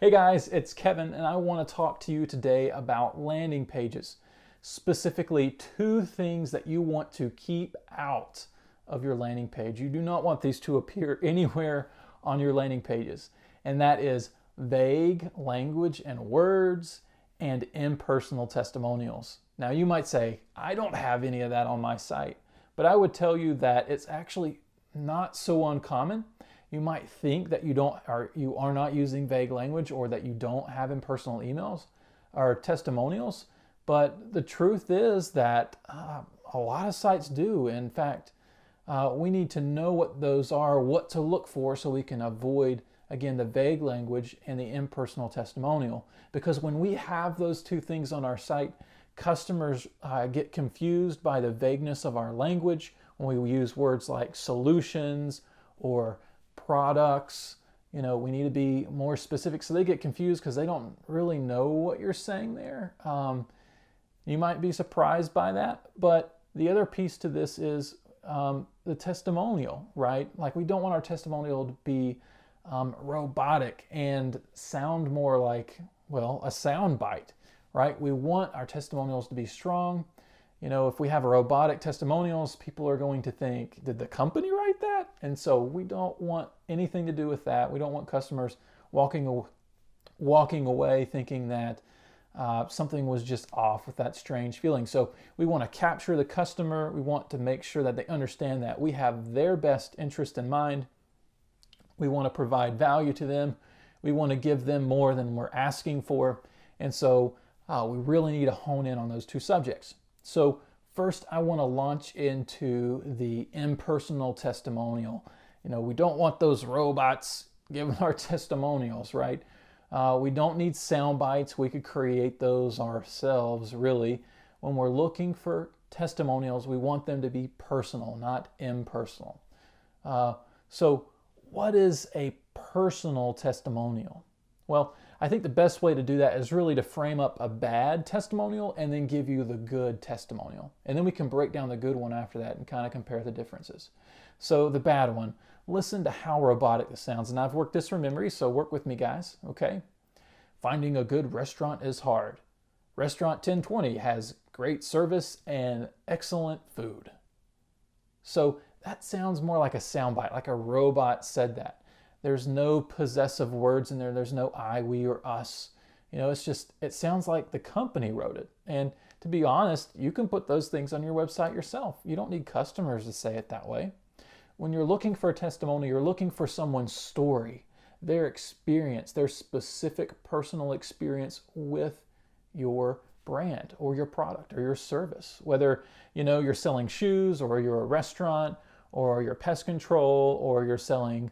Hey guys, it's Kevin, and I want to talk to you today about landing pages. Specifically, two things that you want to keep out of your landing page. You do not want these to appear anywhere on your landing pages, and that is vague language and words and impersonal testimonials. Now, you might say, I don't have any of that on my site, but I would tell you that it's actually not so uncommon. You might think that you are not using vague language or that you don't have impersonal emails or testimonials, but the truth is that a lot of sites do. In fact, we need to know what those are, what to look for, so we can avoid, again, the vague language and the impersonal testimonial. Because when we have those two things on our site, customers get confused by the vagueness of our language when we use words like solutions or products. We need to be more specific, so they get confused because they don't really know what you're saying there. You might be surprised by that, but the other piece to this is the testimonial, right? Like, we don't want our testimonial to be robotic and sound more like, well, a sound bite, right? We want our testimonials to be strong. If we have a robotic testimonials, people are going to think, did the company write that? And so we don't want anything to do with that. We don't want customers walking away thinking that something was just off with that strange feeling. So we want to capture the customer. We want to make sure that they understand that we have their best interest in mind. We want to provide value to them. We want to give them more than we're asking for. And so we really need to hone in on those two subjects. So first, I want to launch into the impersonal testimonial. We don't want those robots giving our testimonials, right? We don't need sound bites. We could create those ourselves, really. When we're looking for testimonials, we want them to be personal, not impersonal. So what is a personal testimonial? Well, I think the best way to do that is really to frame up a bad testimonial and then give you the good testimonial. And then we can break down the good one after that and kind of compare the differences. So the bad one, listen to how robotic this sounds. And I've worked this from memory, so work with me, guys, okay? Finding a good restaurant is hard. Restaurant 1020 has great service and excellent food. So that sounds more like a soundbite, like a robot said that. There's no possessive words in there. There's no I, we, or us. It sounds like the company wrote it. And to be honest, you can put those things on your website yourself. You don't need customers to say it that way. When you're looking for a testimony, you're looking for someone's story, their experience, their specific personal experience with your brand or your product or your service. Whether, you're selling shoes, or you're a restaurant, or you're pest control, or you're selling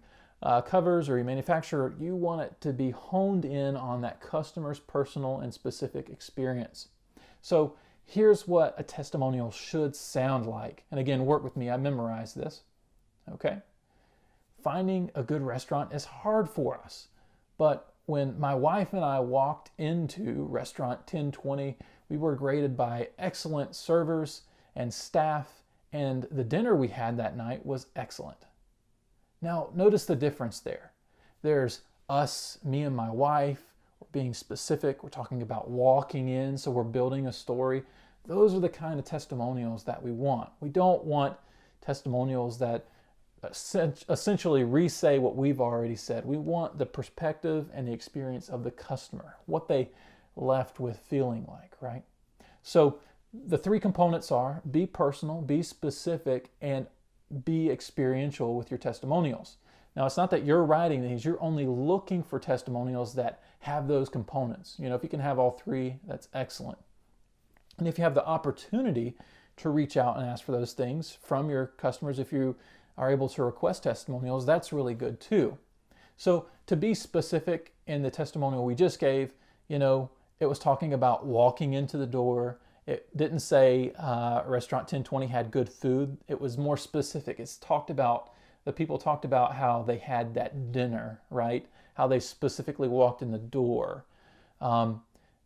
covers, or your manufacturer, you want it to be honed in on that customer's personal and specific experience. So here's what a testimonial should sound like. And again, work with me, I memorized this. Okay? Finding a good restaurant is hard for us. But when my wife and I walked into restaurant 1020, we were greeted by excellent servers and staff, and the dinner we had that night was excellent. Now, notice the difference there. There's us, me and my wife, we're being specific. We're talking about walking in, so we're building a story. Those are the kind of testimonials that we want. We don't want testimonials that essentially re-say what we've already said. We want the perspective and the experience of the customer, what they left with feeling like, right? So the three components are be personal, be specific, and be experiential with your testimonials. Now, it's not that you're writing these, you're only looking for testimonials that have those components. If you can have all three, that's excellent. And if you have the opportunity to reach out and ask for those things from your customers, if you are able to request testimonials, that's really good too. So to be specific in the testimonial we just gave, it was talking about walking into the door. It didn't say Restaurant 1020 had good food. It was more specific. The people talked about how they had that dinner, right? How they specifically walked in the door. And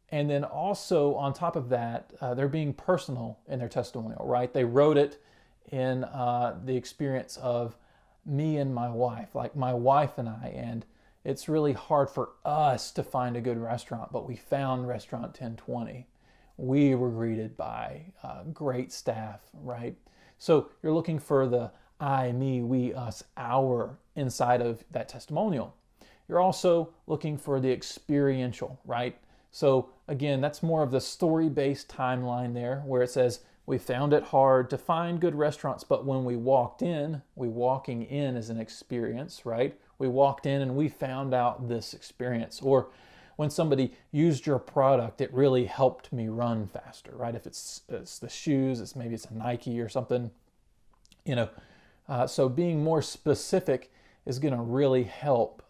then also on top of that, they're being personal in their testimonial, right? They wrote it in the experience of me and my wife, like my wife and I, and it's really hard for us to find a good restaurant, but we found Restaurant 1020. We were greeted by great staff, right? So you're looking for the I, me, we, us, our inside of that testimonial. You're also looking for the experiential, right? So again, that's more of the story-based timeline there, where it says, we found it hard to find good restaurants, but when we walked in, walking in is an experience, right? We walked in and we found out this experience. Or when somebody used your product, it really helped me run faster, right? If it's the shoes, maybe it's a Nike or something, so being more specific is going to really help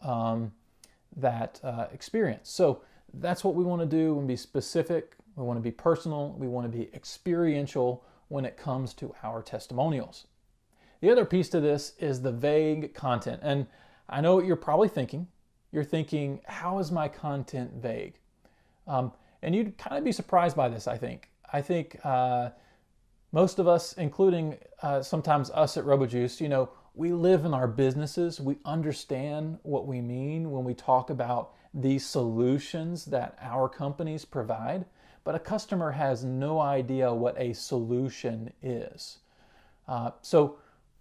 that experience. So that's what we want to do. We want to be specific. We want to be personal. We want to be experiential when it comes to our testimonials. The other piece to this is the vague content. And I know what you're probably thinking. You're thinking, how is my content vague? And you'd kind of be surprised by this, I think. I think most of us, including sometimes us at RoboJuice, we live in our businesses. We understand what we mean when we talk about these solutions that our companies provide, but a customer has no idea what a solution is. So,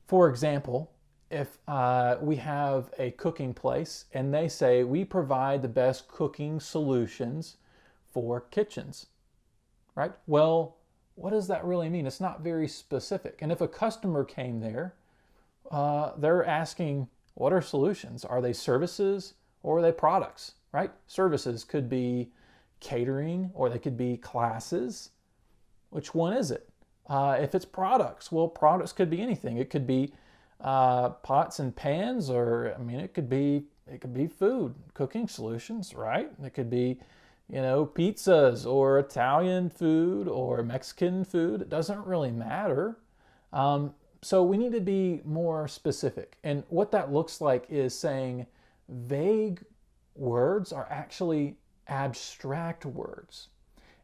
for example, if we have a cooking place and they say we provide the best cooking solutions for kitchens, right? Well, what does that really mean? It's not very specific. And if a customer came there, they're asking, what are solutions? Are they services or are they products, right? Services could be catering or they could be classes. Which one is it? If it's products, well, products could be anything. It could be pots and pans, or it could be food, cooking solutions, right? It could be, pizzas or Italian food or Mexican food. It doesn't really matter. So we need to be more specific. And what that looks like is saying vague words are actually abstract words.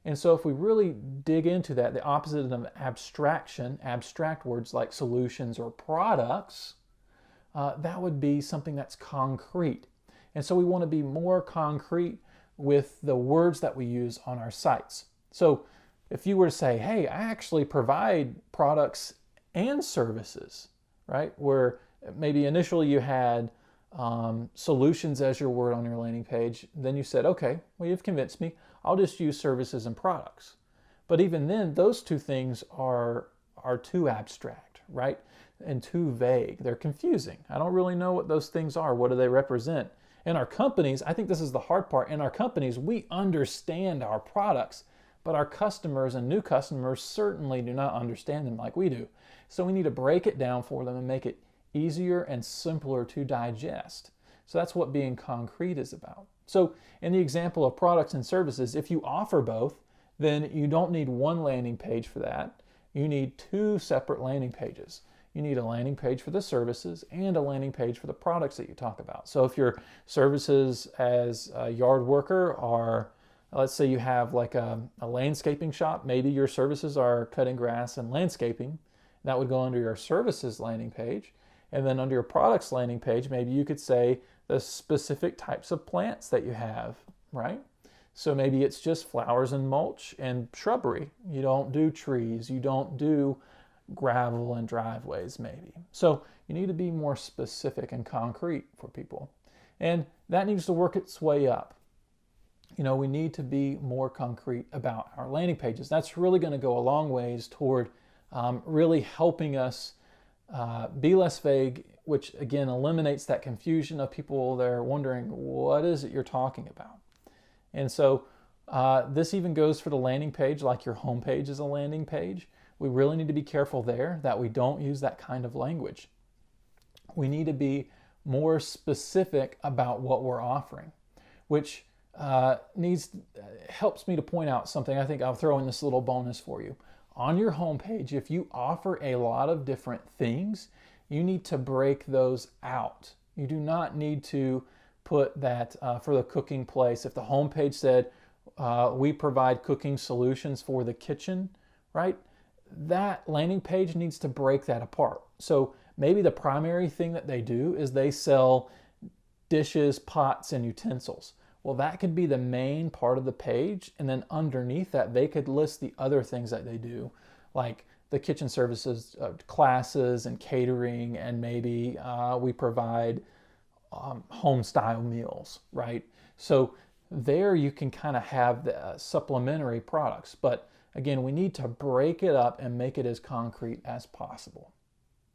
And so if we really dig into that, the opposite of abstraction, abstract words like solutions or products, that would be something that's concrete. And so we want to be more concrete with the words that we use on our sites. So if you were to say, hey, I actually provide products and services, right? Where maybe initially you had solutions as your word on your landing page. Then you said, okay, well, you've convinced me. I'll just use services and products. But even then, those two things are too abstract, right? And too vague. They're confusing. I don't really know what those things are. What do they represent? In our companies, I think this is the hard part. In our companies, we understand our products, but our customers and new customers certainly do not understand them like we do. So we need to break it down for them and make it easier and simpler to digest. So that's what being concrete is about. So in the example of products and services, if you offer both, then you don't need one landing page for that. You need two separate landing pages. You need a landing page for the services and a landing page for the products that you talk about. So if your services as a yard worker are, let's say you have like a landscaping shop, maybe your services are cutting grass and landscaping. That would go under your services landing page. And then under your products landing page, maybe you could say the specific types of plants that you have, right? So maybe it's just flowers and mulch and shrubbery. You don't do trees. You don't do gravel and driveways, maybe. So you need to be more specific and concrete for people. And that needs to work its way up. We need to be more concrete about our landing pages. That's really going to go a long ways toward really helping us be less vague, which again eliminates that confusion of people there wondering, what is it you're talking about? And so this even goes for the landing page, like your home page is a landing page. We really need to be careful there that we don't use that kind of language. We need to be more specific about what we're offering, which helps me to point out something. I think I'll throw in this little bonus for you. On your homepage, if you offer a lot of different things, you need to break those out. You do not need to put that for the cooking place. If the homepage said, we provide cooking solutions for the kitchen, right? That landing page needs to break that apart. So maybe the primary thing that they do is they sell dishes, pots, and utensils. Well, that could be the main part of the page, and then underneath that, they could list the other things that they do, like the kitchen services classes and catering, and maybe we provide home style meals, right? So there you can kind of have the supplementary products, but again, we need to break it up and make it as concrete as possible.